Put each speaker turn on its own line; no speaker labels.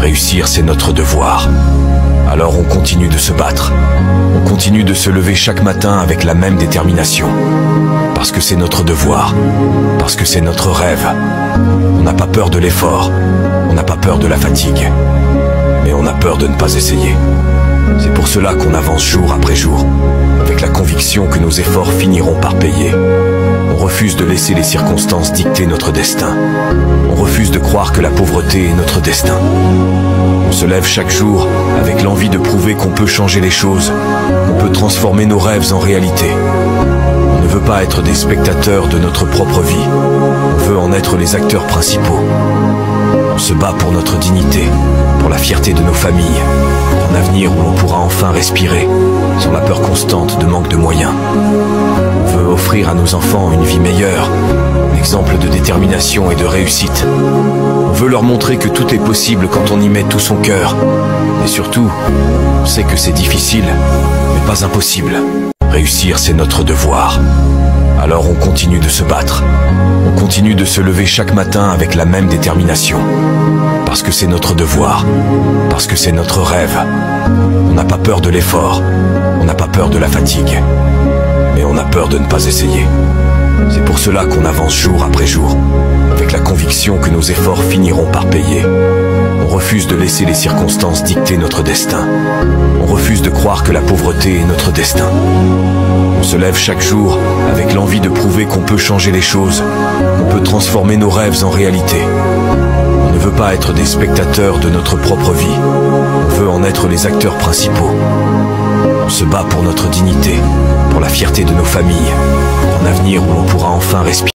Réussir, c'est notre devoir. Alors on continue de se battre. On continue de se lever chaque matin avec la même détermination. Parce que c'est notre devoir. Parce que c'est notre rêve. On n'a pas peur de l'effort. On n'a pas peur de la fatigue. Mais on a peur de ne pas essayer. C'est pour cela qu'on avance jour après jour, avec la conviction que nos efforts finiront par payer. On refuse de laisser les circonstances dicter notre destin. On refuse de croire que la pauvreté est notre destin. On se lève chaque jour avec l'envie de prouver qu'on peut changer les choses, qu'on peut transformer nos rêves en réalité. On ne veut pas être des spectateurs de notre propre vie, on veut en être les acteurs principaux. On se bat pour notre dignité, pour la fierté de nos familles, pour un avenir où l'on pourra enfin respirer, sans la peur constante de manque de moyens. On veut offrir à nos enfants une vie meilleure, un exemple de détermination et de réussite. On veut leur montrer que tout est possible quand on y met tout son cœur. Et surtout, on sait que c'est difficile, mais pas impossible. Réussir, c'est notre devoir. Alors on continue de se battre. On continue de se lever chaque matin avec la même détermination. Parce que c'est notre devoir. Parce que c'est notre rêve. On n'a pas peur de l'effort. On n'a pas peur de la fatigue. Mais on a peur de ne pas essayer. C'est pour cela qu'on avance jour après jour, avec la conviction que nos efforts finiront par payer. On refuse de laisser les circonstances dicter notre destin. On refuse de croire que la pauvreté est notre destin. On se lève chaque jour avec l'envie de prouver qu'on peut changer les choses, qu'on peut transformer nos rêves en réalité. On ne veut pas être des spectateurs de notre propre vie, on veut en être les acteurs principaux. On se bat pour notre dignité, pour la fierté de nos familles, pour un avenir où l'on pourra enfin respirer.